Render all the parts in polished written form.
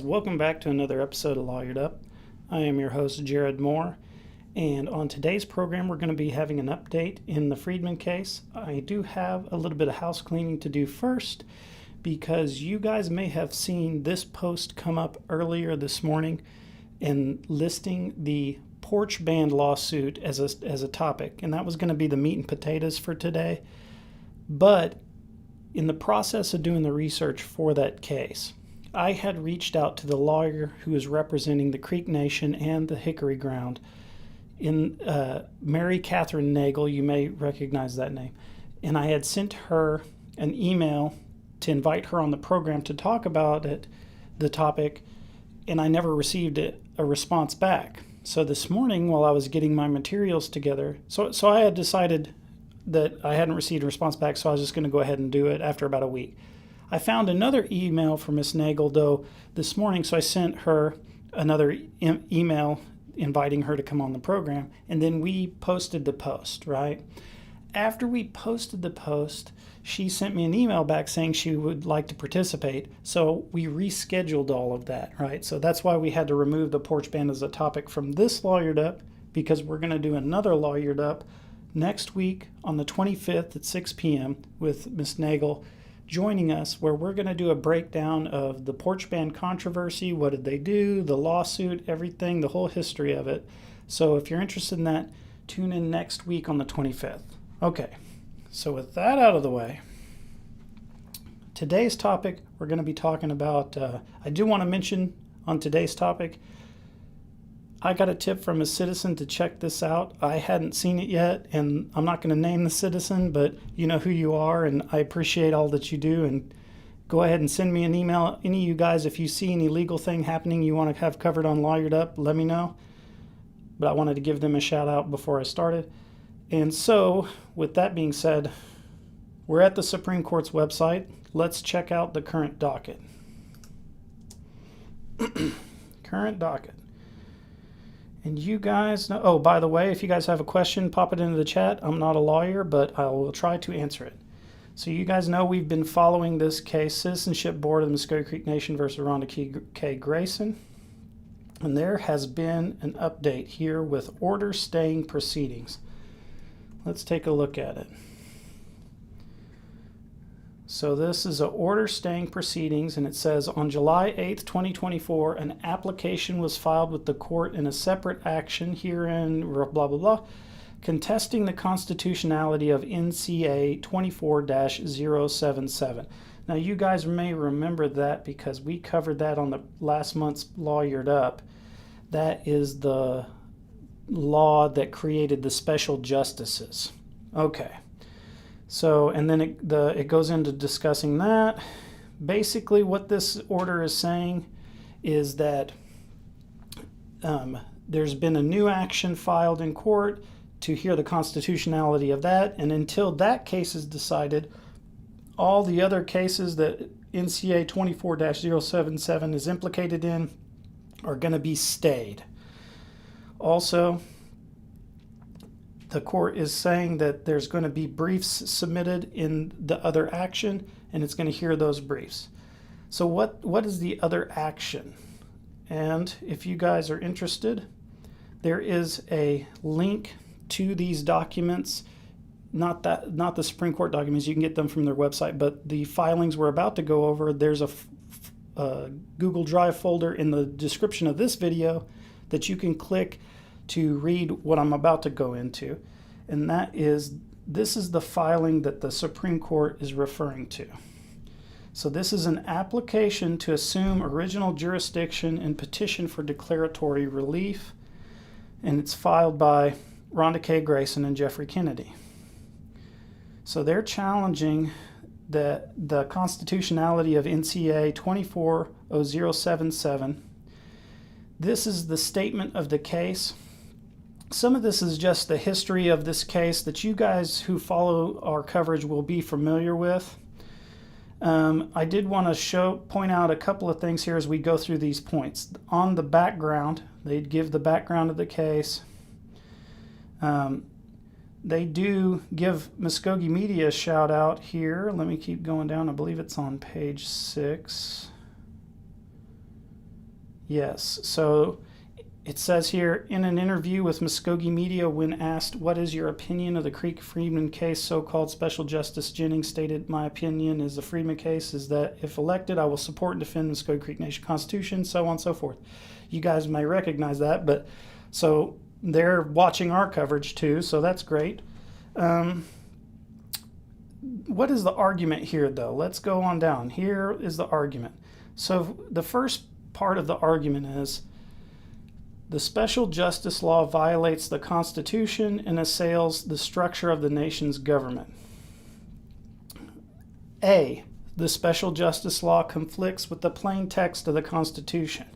welcome back to another episode of Lawyered Up. I am your host, Jared Moore, and on today's program we're going to be having an update in the Freedmen case. I do have a little bit of house cleaning to do first because you guys may have seen this post come up earlier this morning in listing the porch band lawsuit as a topic, and that was going to be the meat and potatoes for today. But in the process of doing the research for that case, I had reached out to the lawyer who is representing the Creek Nation and the Hickory Ground in Mary Catherine Nagel. You may recognize that name. And I had sent her an email to invite her on the program to talk about the topic, and I never received a response back. So this morning, while I was getting my materials together, so I had decided that I hadn't received a response back, so I was just going to go ahead and do it after about a week. I found another email from Miss Nagel, though, this morning, so I sent her another email inviting her to come on the program, and then we posted the post, right? After we posted the post, she sent me an email back saying she would like to participate, so we rescheduled all of that, right? So that's why we had to remove the porch band as a topic from this Lawyered Up, because we're going to do another Lawyered Up next week on the 25th at 6 p.m. with Miss Nagel joining us, where we're going to do a breakdown of the porch band controversy, what did they do, the lawsuit, everything, the whole history of it. So if you're interested in that, tune in next week on the 25th. Okay, so with that out of the way, today's topic, we're going to be talking about, I do want to mention on today's topic, I got a tip from a citizen to check this out. I hadn't seen it yet, and I'm not going to name the citizen, but you know who you are, and I appreciate all that you do. And go ahead and send me an email. Any of you guys, if you see any legal thing happening you want to have covered on Lawyered Up, let me know. But I wanted to give them a shout out before I started. And so, with that being said, we're at the Supreme Court's website. Let's check out the current docket. Current docket. And you guys know, oh, by the way, if you guys have a question, pop it into the chat. I'm not a lawyer, but I will try to answer it. So you guys know we've been following this case, Citizenship Board of the Mvskoke Creek Nation versus Rhonda K. Grayson. And there has been an update here with order staying proceedings. Let's take a look at it. So this is an order staying proceedings, and it says, on July 8th, 2024, an application was filed with the court in a separate action herein, blah, blah, blah, contesting the constitutionality of NCA 24-077. Now, you guys may remember that because we covered that on the last month's Lawyered Up. That is the law that created the special justices. Okay. So, and then it goes into discussing that. Basically, what this order is saying is that there's been a new action filed in court to hear the constitutionality of that, and until that case is decided, all the other cases that NCA 24-077 is implicated in are going to be stayed. Also, the court is saying that there's going to be briefs submitted in the other action, and it's going to hear those briefs. So what is the other action? And if you guys are interested, there is a link to these documents, not the Supreme Court documents. You can get them from their website, but the filings we're about to go over, there's a Google Drive folder in the description of this video that you can click to read what I'm about to go into, and this is the filing that the Supreme Court is referring to. So this is an application to assume original jurisdiction and petition for declaratory relief, and it's filed by Rhonda K. Grayson and Jeffrey Kennedy. So they're challenging the constitutionality of NCA 24-077. This is the statement of the case. Some of this is just the history of this case that you guys who follow our coverage will be familiar with. I did want to point out a couple of things here as we go through these points. On the background, they'd give the background of the case. They do give Mvskoke Media a shout out here. Let me keep going down. I believe it's on page 6. Yes. So it says here, in an interview with Mvskoke Media, when asked, "What is your opinion of the Creek Freedmen case?" so-called Special Justice Jennings stated, "My opinion is the Freedmen case is that if elected, I will support and defend the Mvskoke Creek Nation Constitution," so on and so forth. You guys may recognize that, but so they're watching our coverage too, so that's great. What is the argument here, though? Let's go on down. Here is the argument. So the first part of the argument is the special justice law violates the Constitution and assails the structure of the nation's government. A, the special justice law conflicts with the plain text of the Constitution.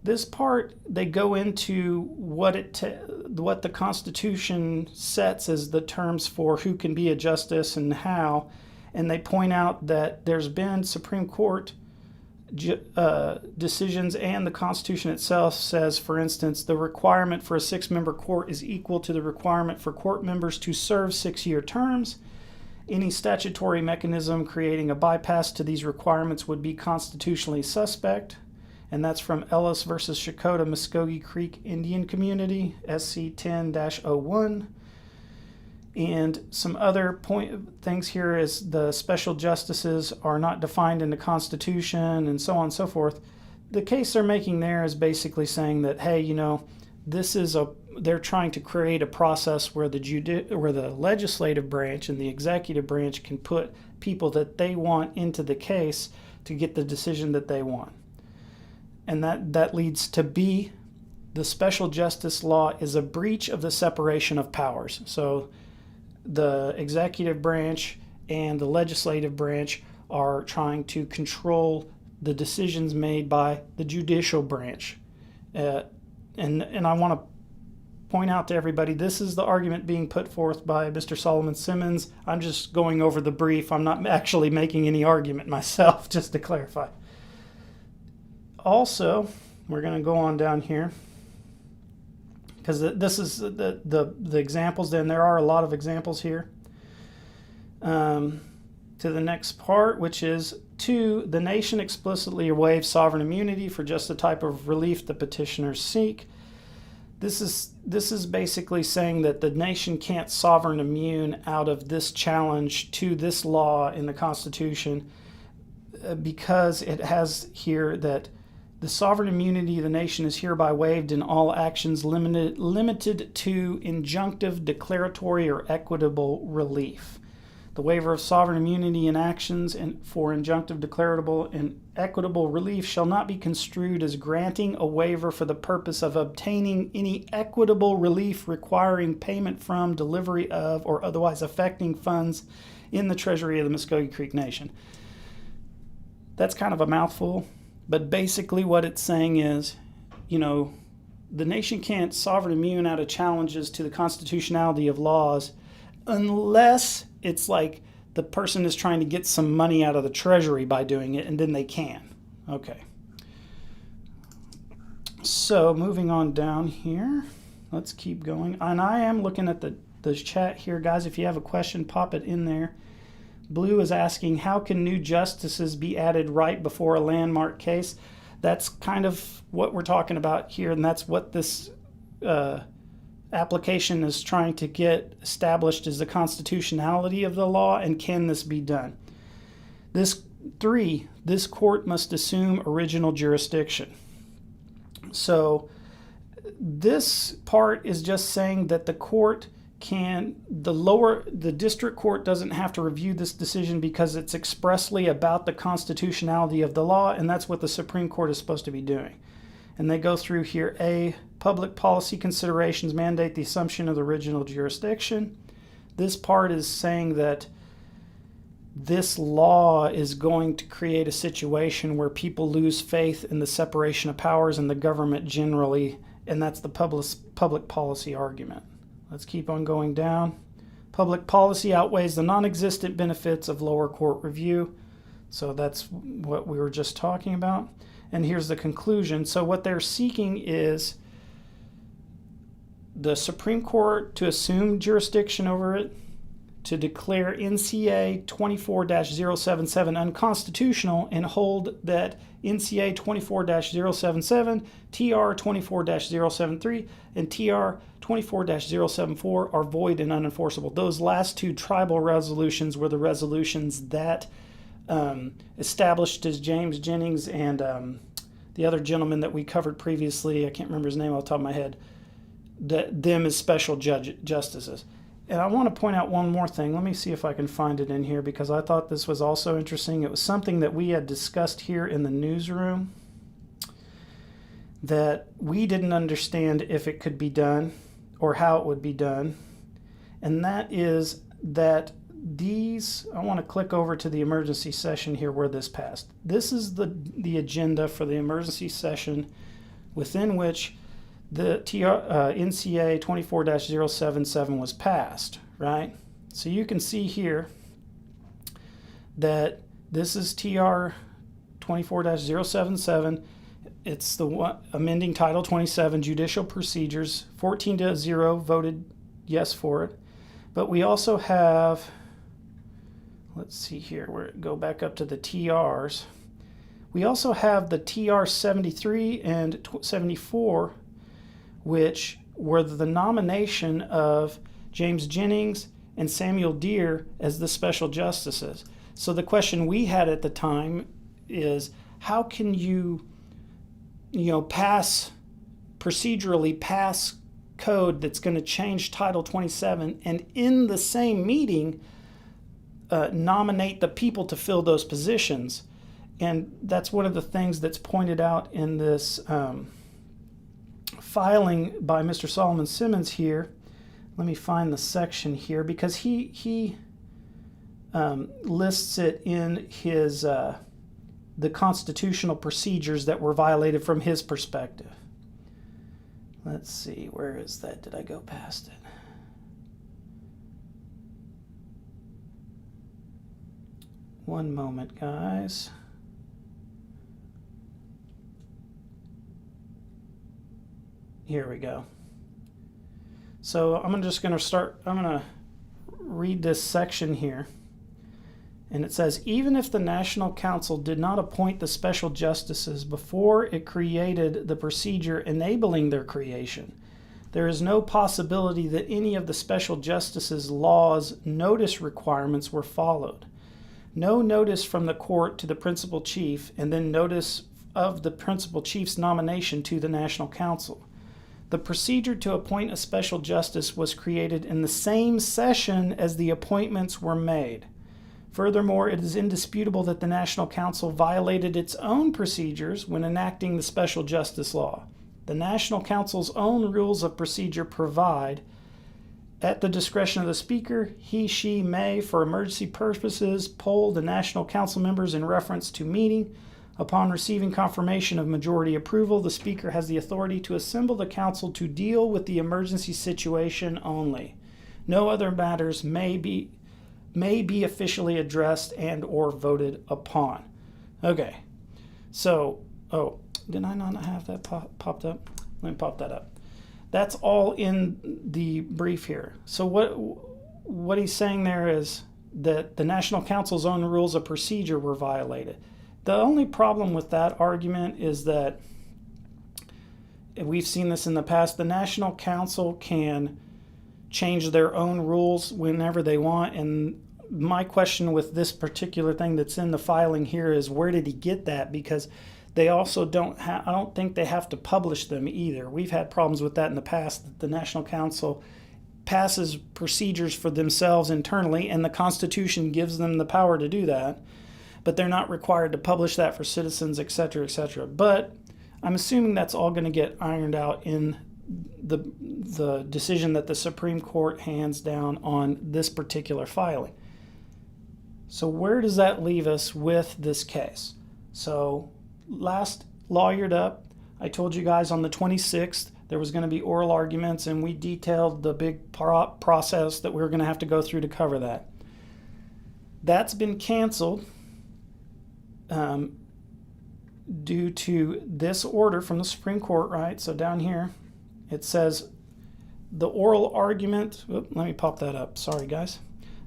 This part, they go into what the Constitution sets as the terms for who can be a justice and how, and they point out that there's been Supreme Court decisions, and the Constitution itself says, for instance, the requirement for a 6-member court is equal to the requirement for court members to serve 6-year terms. Any statutory mechanism creating a bypass to these requirements would be constitutionally suspect. And that's from Ellis versus Shakota Mvskoke Creek Indian Community, SC 10-01. And some other things here is the special justices are not defined in the Constitution and so on and so forth. The case they're making there is basically saying that, hey, they're trying to create a process where the legislative branch and the executive branch can put people that they want into the case to get the decision that they want. And that leads to B, the special justice law is a breach of the separation of powers. So the executive branch and the legislative branch are trying to control the decisions made by the judicial branch. And I want to point out to everybody, this is the argument being put forth by Mr. Solomon Simmons. I'm just going over the brief. I'm not actually making any argument myself, just to clarify. Also, we're going to go on down here, because this is the examples. Then there are a lot of examples here. To the next part, which is 2, the nation explicitly waives sovereign immunity for just the type of relief the petitioners seek. This is basically saying that the nation can't sovereign immune out of this challenge to this law in the Constitution, because it has here that the sovereign immunity of the nation is hereby waived in all actions limited to injunctive, declaratory, or equitable relief. The waiver of sovereign immunity in actions for injunctive, declarable, and equitable relief shall not be construed as granting a waiver for the purpose of obtaining any equitable relief requiring payment from, delivery of, or otherwise affecting funds in the treasury of the Mvskoke Creek Nation. That's kind of a mouthful. But basically what it's saying is, the nation can't sovereign immune out of challenges to the constitutionality of laws unless it's like the person is trying to get some money out of the treasury by doing it, and then they can. Okay. So moving on down here, let's keep going. And I am looking at the chat here, guys. If you have a question, pop it in there. Blue is asking, how can new justices be added right before a landmark case? That's kind of what we're talking about here, and that's what this application is trying to get established, is the constitutionality of the law, and can this be done? This court must assume original jurisdiction. So this part is just saying that the court the district court doesn't have to review this decision because it's expressly about the constitutionality of the law, and that's what the Supreme Court is supposed to be doing. And they go through here, A, public policy considerations mandate the assumption of the original jurisdiction. This part is saying that this law is going to create a situation where people lose faith in the separation of powers and the government generally, and that's the public policy argument. Let's keep on going down. Public policy outweighs the non-existent benefits of lower court review. So that's what we were just talking about. And here's the conclusion. So what they're seeking is the Supreme Court to assume jurisdiction over it, to declare NCA 24-077 unconstitutional and hold that NCA 24-077, TR 24-073, and TR 24-074 are void and unenforceable. Those last two tribal resolutions were the resolutions that established as James Jennings and the other gentleman that we covered previously, I can't remember his name off the top of my head, them as special justices. And I want to point out one more thing. Let me see if I can find it in here, because I thought this was also interesting. It was something that we had discussed here in the newsroom that we didn't understand if it could be done or how it would be done. And that is that I want to click over to the emergency session here where this passed. This is the agenda for the emergency session within which the NCA 24-077 was passed, right? So you can see here that this is TR 24-077. It's the one amending Title 27 Judicial Procedures. 14-0 voted yes for it. But we also have, let's see here, where go back up to the TRs. We also have the TR 73 and 74, which were the nomination of James Jennings and Samuel Deere as the special justices. So the question we had at the time is, how can you procedurally pass code that's going to change Title 27 and in the same meeting nominate the people to fill those positions? And that's one of the things that's pointed out in this filing by Mr. Solomon Simmons here. Let me find the section here, because he lists it in his the constitutional procedures that were violated from his perspective. Let's see, where is that? Did I go past it? One moment, guys. Here we go. So I'm going to read this section here. And it says, even if the National Council did not appoint the special justices before it created the procedure enabling their creation, there is no possibility that any of the special justices' laws' notice requirements were followed. No notice from the court to the principal chief, and then notice of the principal chief's nomination to the National Council. The procedure to appoint a special justice was created in the same session as the appointments were made. Furthermore, it is indisputable that the National Council violated its own procedures when enacting the special justice law. The National Council's own rules of procedure provide, at the discretion of the Speaker, he/she may, for emergency purposes, poll the National Council members in reference to meeting. Upon receiving confirmation of majority approval, the Speaker has the authority to assemble the Council to deal with the emergency situation only. No other matters may be officially addressed and or voted upon. Okay, so, did I not have that popped up? Let me pop that up. That's all in the brief here. So what he's saying there is that the National Council's own rules of procedure were violated. The only problem with that argument is that, we've seen this in the past, the National Council can change their own rules whenever they want, and my question with this particular thing that's in the filing here is, where did he get that? Because they also I don't think they have to publish them either. We've had problems with that in the past, that the National Council passes procedures for themselves internally, and the Constitution gives them the power to do that, but they're not required to publish that for citizens, etc., etc. But I'm assuming that's all going to get ironed out in the decision that the Supreme Court hands down on this particular filing. So where does that leave us with this case? So last lawyered up, I told you guys on the 26th there was going to be oral arguments, and we detailed the big process that we were going to have to go through to cover that. That's been canceled due to this order from the Supreme Court, right? So down here it says the oral argument, let me pop that up, sorry guys.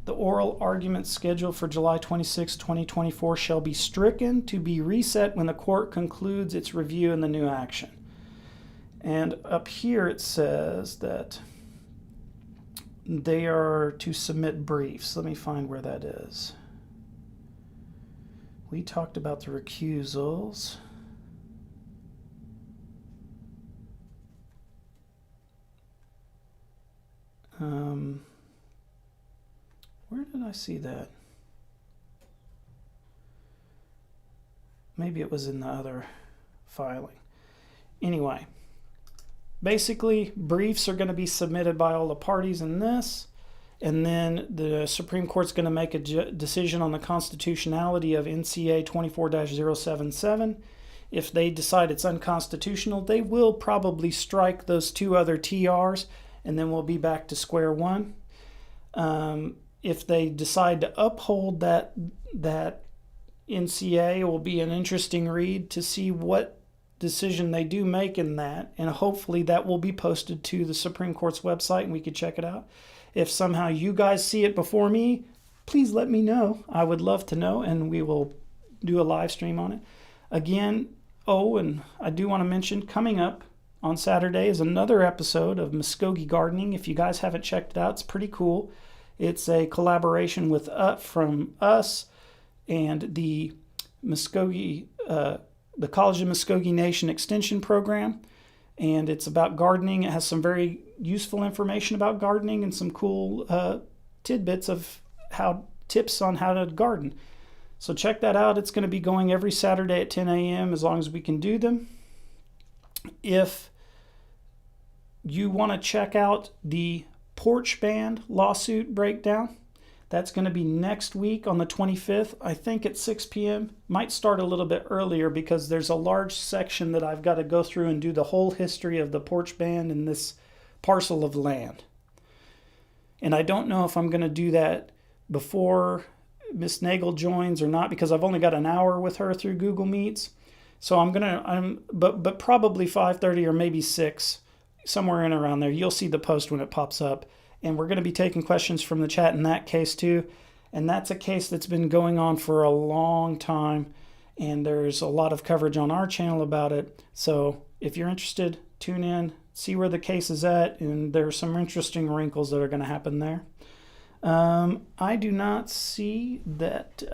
The oral argument scheduled for July 26, 2024 shall be stricken to be reset when the court concludes its review in the new action. And up here it says that they are to submit briefs. Let me find where that is. We talked about the recusals. Where did I see that? Maybe it was in the other filing. Anyway, basically, briefs are going to be submitted by all the parties in this, and then the Supreme Court's going to make a decision on the constitutionality of NCA 24-077. If they decide it's unconstitutional, they will probably strike those two other TRs, and then we'll be back to square one. If they decide to uphold that NCA, it will be an interesting read to see what decision they do make in that, and hopefully that will be posted to the Supreme Court's website and we could check it out. If somehow you guys see it before me, please let me know. I would love to know, and we will do a live stream on it. Again, and I do want to mention, coming up on Saturday is another episode of Mvskoke Gardening. If you guys haven't checked it out, it's pretty cool. It's a collaboration with from us and the Mvskoke, the College of Mvskoke Nation Extension Program, and it's about gardening. It has some very useful information about gardening and some cool tidbits of tips on how to garden. So check that out. It's going to be going every Saturday at 10 a.m. as long as we can do them. If you want to check out the porch ban lawsuit breakdown, that's going to be next week on the 25th, I think at 6 p.m. Might start a little bit earlier because there's a large section that I've got to go through and do the whole history of the porch ban in this parcel of land. And I don't know if I'm going to do that before Miss Nagel joins or not, because I've only got an hour with her through Google Meets. So but probably 5:30 or maybe 6, somewhere in around there. You'll see the post when it pops up. And we're going to be taking questions from the chat in that case too. And that's a case that's been going on for a long time. And there's a lot of coverage on our channel about it. So if you're interested, tune in, see where the case is at. And there's some interesting wrinkles that are going to happen there. I do not see that.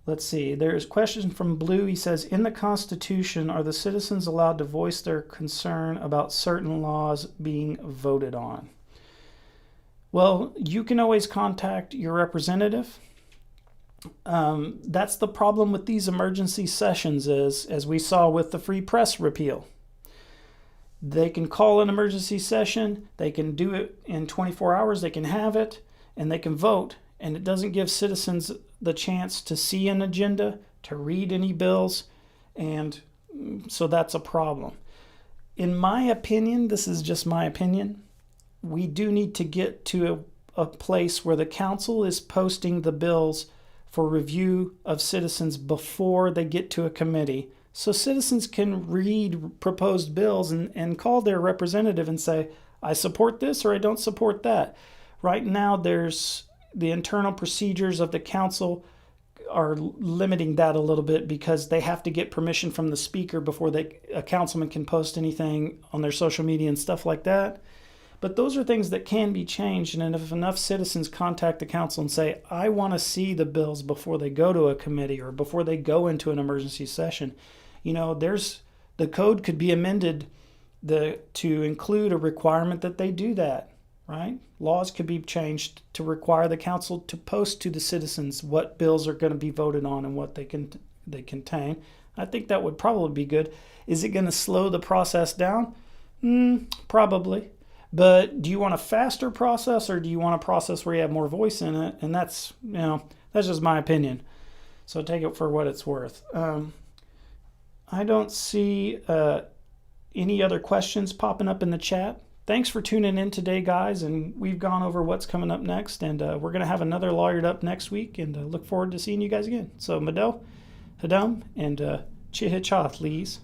Let's see. There's a question from Blue. He says, in the Constitution, are the citizens allowed to voice their concern about certain laws being voted on? Well, you can always contact your representative. That's the problem with these emergency sessions is, as we saw with the free press repeal. They can call an emergency session. They can do it in 24 hours. They can have it, and they can vote. And it doesn't give citizens the chance to see an agenda, to read any bills, and so that's a problem. In my opinion, this is just my opinion, we do need to get to a place where the council is posting the bills for review of citizens before they get to a committee, so citizens can read proposed bills and call their representative and say, I support this or I don't support that. Right now, there's the internal procedures of the council are limiting that a little bit because they have to get permission from the speaker before a councilman can post anything on their social media and stuff like that. But those are things that can be changed. And if enough citizens contact the council and say, I want to see the bills before they go to a committee or before they go into an emergency session, the code could be amended to include a requirement that they do that. Right? Laws could be changed to require the council to post to the citizens what bills are going to be voted on and what they contain. I think that would probably be good. Is it going to slow the process down? Probably. But do you want a faster process or do you want a process where you have more voice in it? And that's just my opinion. So take it for what it's worth. I don't see any other questions popping up in the chat. Thanks for tuning in today, guys, and we've gone over what's coming up next, and we're going to have another Lawyered Up next week, and look forward to seeing you guys again. So, Mado, Hadam, and Chihicha, please.